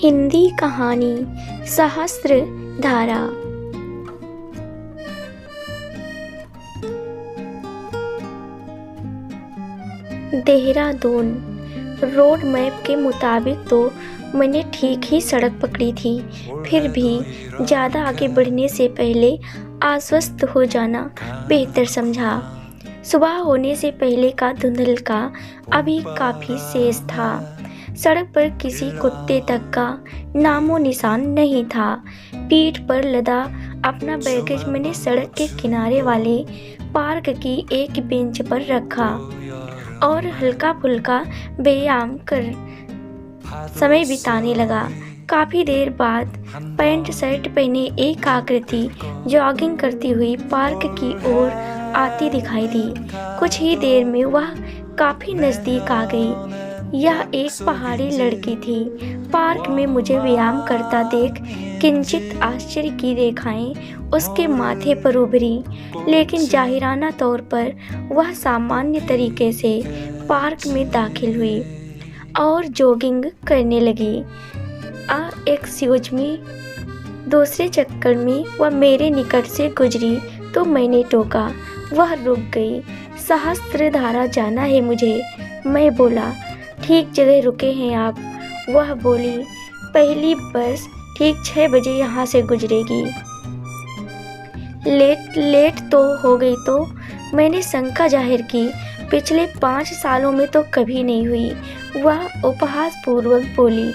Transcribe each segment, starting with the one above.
हिंदी कहानी Sahastradhara. Dehradun. Road map के मुताबिक तो मैंने ठीक ही सड़क पकड़ी थी, फिर भी ज़्यादा आगे बढ़ने से पहले आश्वस्त हो जाना बेहतर समझा। सुबह होने से पहले का धुंधलका अभी काफ़ी शेष था। सड़क पर किसी कुत्ते तक का नामो निशान नहीं था। पीठ पर लदा अपना बैगेज मैंने सड़क के किनारे वाले पार्क की एक बेंच पर रखा और हल्का फुल्का व्यायाम कर समय बिताने लगा। काफ़ी देर बाद पैंट शर्ट पहने एक आकृति जॉगिंग करती हुई पार्क की ओर आती दिखाई दी। कुछ ही देर में वह काफ़ी नज़दीक आ गई। यह एक पहाड़ी लड़की थी। पार्क में मुझे व्यायाम करता देख किंचित आश्चर्य की रेखाएं उसके माथे पर उभरी, लेकिन जाहिराना तौर पर वह सामान्य तरीके से पार्क में दाखिल हुई और जॉगिंग करने लगी। Excuse me. दूसरे चक्कर में वह मेरे निकट से गुजरी तो मैंने टोका। वह रुक गई। सहस्त्रधारा जाना है मुझे, मैं बोला। ठीक जगह रुके हैं आप, वह बोली। पहली बस ठीक 6 बजे यहाँ से गुजरेगी। लेट तो हो गई तो मैंने शंका जाहिर की। पिछले 5 सालों में तो कभी नहीं हुई, वह उपहास पूर्वक बोली।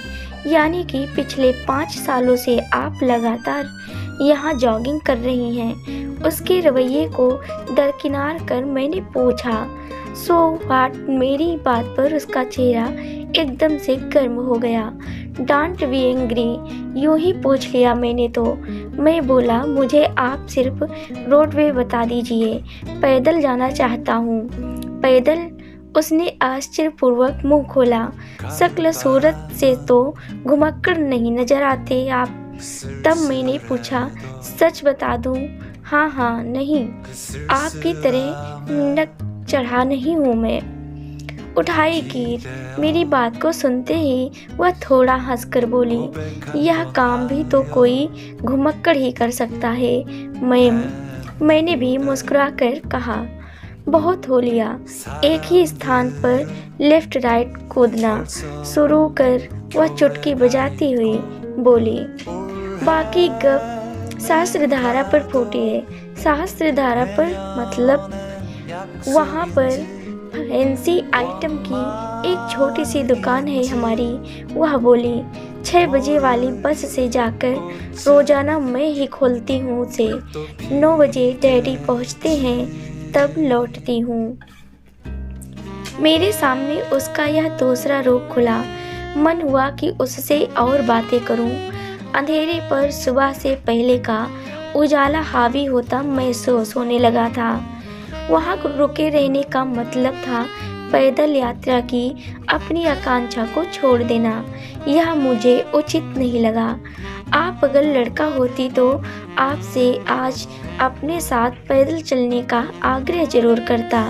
यानी कि पिछले 5 सालों से आप लगातार यहाँ जॉगिंग कर रही हैं। उसके रवैये को दरकिनार कर मैंने पूछा। So what. मेरी बात पर उसका चेहरा एकदम से गर्म हो गया। डोंट बी एंग्री, यूं ही पूछ लिया मैंने तो। मैं बोला, मुझे आप सिर्फ रोडवे बता दीजिए, पैदल जाना चाहता हूँ। पैदल? उसने आश्चर्यपूर्वक मुंह खोला। शक्ल सूरत से तो घुमक्कड़ नहीं नजर आते आप। तब मैंने पूछा, सच बता दूं? हाँ, नहीं, आपकी तरह नक चढ़ा नहीं हूँ मैं। उठाई कीर। मेरी बात को सुनते ही वह थोड़ा हंसकर बोली, यह काम भी तो कोई घुमक्कड़ ही कर सकता है मैम। मैंने भी मुस्कुराकर कहा, बहुत हो लिया। एक ही स्थान पर लेफ्ट राइट कूदना शुरू कर, वह चुटकी बजाती हुई बोली। बाकी गप सहस्त्रधारा पर फूटी है। सहस्त्रधारा पर मतलब? वहाँ पर फैंसी आइटम की एक छोटी सी दुकान है हमारी, वह बोली। 6 बजे वाली बस से जाकर रोजाना मैं ही खोलती हूँ उसे। 9 बजे डैडी पहुँचते हैं तब लौटती हूँ। मेरे सामने उसका यह दूसरा रूप खुला। मन हुआ कि उससे और बातें करूँ। अंधेरे पर सुबह से पहले का उजाला हावी होता महसूस होने लगा था। वहाँ रुके रहने का मतलब था पैदल यात्रा की अपनी आकांक्षा को छोड़ देना। यह मुझे उचित नहीं लगा। आप अगर लड़का होती तो आपसे आज अपने साथ पैदल चलने का आग्रह जरूर करता।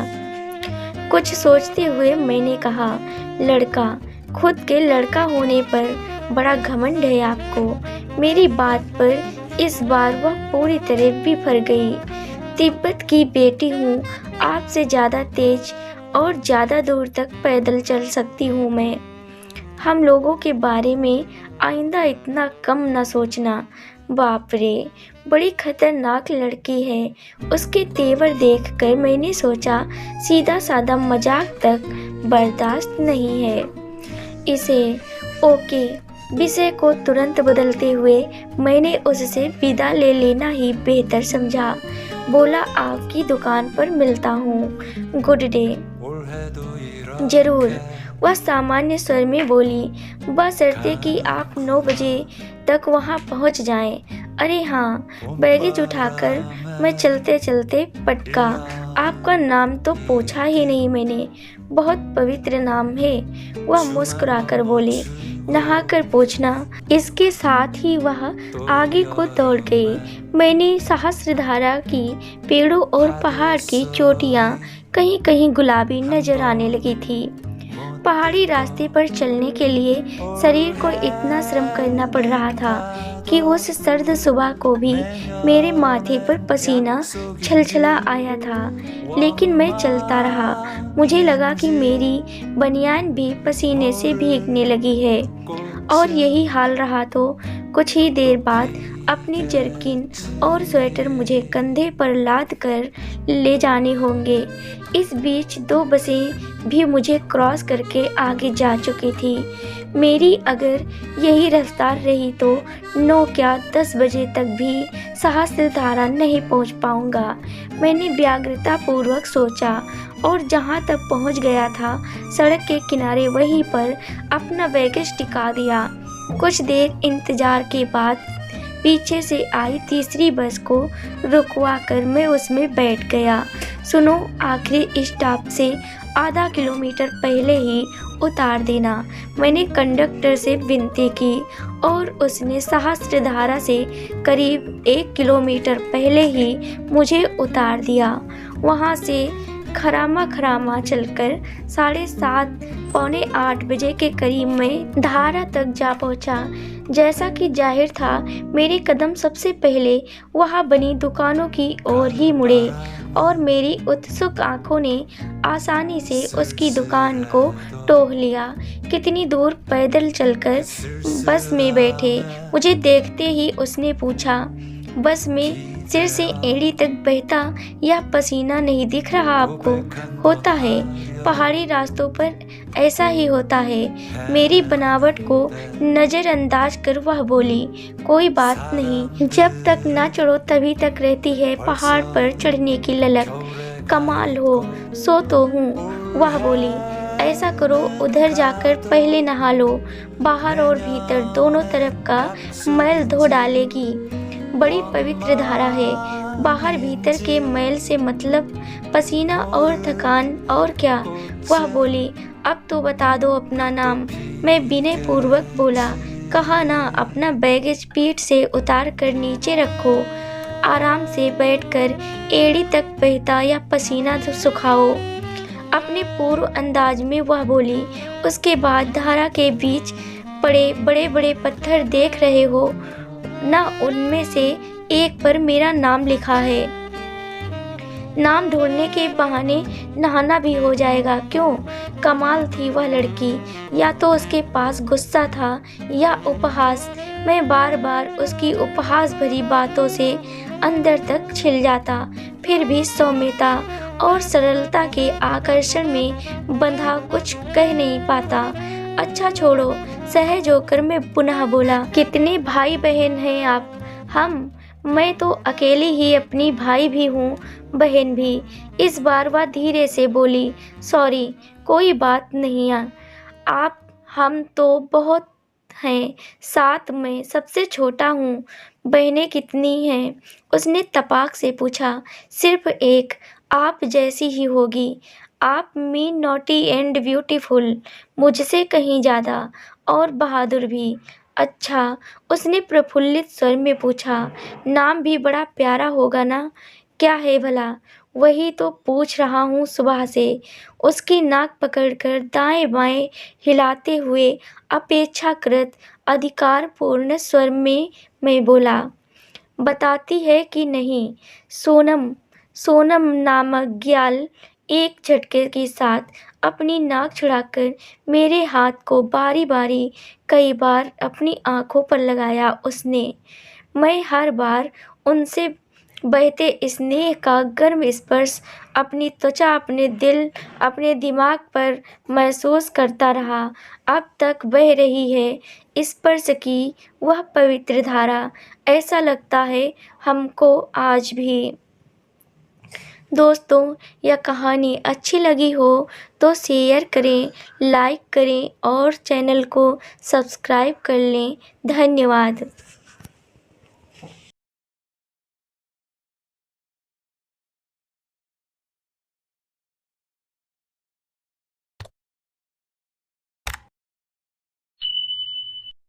कुछ सोचते हुए मैंने कहा, लड़का? खुद के लड़का होने पर बड़ा घमंड है आपको। मेरी बात पर इस बार वह पूरी तरह बिफर गई। तिब्बत की बेटी हूँ, आपसे ज़्यादा तेज और ज़्यादा दूर तक पैदल चल सकती हूँ मैं। हम लोगों के बारे में आइंदा इतना कम न सोचना। बाप रे, बड़ी खतरनाक लड़की है। उसके तेवर देखकर मैंने सोचा सीधा साधा मजाक तक बर्दाश्त नहीं है इसे। ओके। विषय को तुरंत बदलते हुए मैंने उससे विदा ले लेना ही बेहतर समझा। बोला, आपकी दुकान पर मिलता हूँ। Good day. जरूर, वह सामान्य स्वर में बोली, बशर्ते कि आप 9 बजे तक वहाँ पहुँच जाएं। अरे हाँ। बैगेज उठाकर मैं चलते चलते पटका। आपका नाम तो पूछा ही नहीं मैंने। बहुत पवित्र नाम है, वह मुस्कुराकर बोली। नहाकर पूछना। इसके साथ ही वह आगे को दौड़ गई। मैंने सहस्त्रधारा की पेड़ों और पहाड़ की चोटियाँ कहीं कहीं गुलाबी नजर आने लगी थी। पहाड़ी रास्ते पर चलने के लिए शरीर को इतना श्रम करना पड़ रहा था कि उस सर्द सुबह को भी मेरे माथे पर पसीना छलछला आया था। लेकिन मैं चलता रहा। मुझे लगा कि मेरी बनियान भी पसीने से भीगने लगी है और यही हाल रहा तो कुछ ही देर बाद अपनी जर्किन और स्वेटर मुझे कंधे पर लाद कर ले जाने होंगे। इस बीच 2 बसें भी मुझे क्रॉस करके आगे जा चुकी थी। मेरी अगर यही रफ्तार रही तो 9 क्या 10 बजे तक भी सहस्त्रधारा नहीं पहुंच पाऊंगा। मैंने व्यग्रतापूर्वक सोचा और जहां तक पहुंच गया था सड़क के किनारे वहीं पर अपना बैगेज टिका दिया। कुछ देर इंतजार के बाद पीछे से आई तीसरी बस को रुकवा कर मैं उसमें बैठ गया। सुनो, आखिरी स्टॉप से आधा किलोमीटर पहले ही उतार देना, मैंने कंडक्टर से विनती की और उसने सहस्त्रधारा से करीब 1 किलोमीटर पहले ही मुझे उतार दिया। वहाँ से खरामा चलकर 7:30 पौने 8 बजे के करीब मैं धारा तक जा पहुंचा। जैसा कि जाहिर था मेरे कदम सबसे पहले वहां बनी दुकानों की ओर ही मुड़े और मेरी उत्सुक आंखों ने आसानी से उसकी दुकान को टोह लिया। कितनी दूर पैदल चलकर बस में बैठे मुझे देखते ही उसने पूछा, बस में सिर से एड़ी तक बहता या पसीना नहीं दिख रहा आपको? होता है, पहाड़ी रास्तों पर ऐसा ही होता है। मेरी बनावट को नज़रअंदाज कर वह बोली, कोई बात नहीं, जब तक ना चढ़ो तभी तक रहती है पहाड़ पर चढ़ने की ललक। कमाल हो, सो तो हूँ, वह बोली। ऐसा करो, उधर जाकर पहले नहा लो, बाहर और भीतर दोनों तरफ का मैल धो डालेगी। बड़ी पवित्र धारा है, बाहर भीतर के मैल से मतलब पसीना और थकान और क्या। वह बोली, अब तो बता दो अपना नाम। मैं विनय पूर्वक बोला, कहा ना, अपना बैगेज पीठ से उतार कर नीचे रखो, आराम से बैठकर एड़ी तक बहता या पसीना सुखाओ। अपने पूर्व अंदाज में वह बोली, उसके बाद धारा के बीच पड़े बड़े बड़े पत्थर देख रहे हो ना, उनमें से एक पर मेरा नाम लिखा है। नाम ढूंढने के बहाने नहाना भी हो जाएगा। क्यों? कमाल थी वह लड़की, या तो उसके पास गुस्सा था या उपहास। मैं बार बार उसकी उपहास भरी बातों से अंदर तक छिल जाता, फिर भी सौम्यता और सरलता के आकर्षण में बंधा कुछ कह नहीं पाता। अच्छा छोड़ो, सहज होकर मैं पुनः बोला, कितने भाई बहन हैं आप? मैं तो अकेली ही अपनी भाई भी हूँ, बहन भी। इस बार वह धीरे से बोली, सॉरी, कोई बात नहीं। आप हम तो बहुत हैं, 7 में सबसे छोटा हूँ। बहनें कितनी हैं? उसने तपाक से पूछा। सिर्फ एक, आप जैसी ही होगी। आप मीन नॉटी एंड ब्यूटीफुल, मुझसे कहीं ज़्यादा, और बहादुर भी। अच्छा, उसने प्रफुल्लित स्वर में पूछा, नाम भी बड़ा प्यारा होगा ना? क्या है भला? वही तो पूछ रहा हूँ सुबह से। उसकी नाक पकड़कर दाएं बाएं हिलाते हुए अपेक्षाकृत अधिकारपूर्ण स्वर में मैं बोला, बताती है कि नहीं? सोनम नामक ग्याल एक झटके के साथ अपनी नाक छुड़ाकर मेरे हाथ को बारी बारी कई बार अपनी आंखों पर लगाया उसने। मैं हर बार उनसे बहते स्नेह का गर्म स्पर्श अपनी त्वचा, अपने दिल, अपने दिमाग पर महसूस करता रहा। अब तक बह रही है स्पर्श की वह पवित्र धारा, ऐसा लगता है हमको आज भी। दोस्तों, यह कहानी अच्छी लगी हो तो शेयर करें, लाइक करें और चैनल को सब्सक्राइब कर लें। धन्यवाद।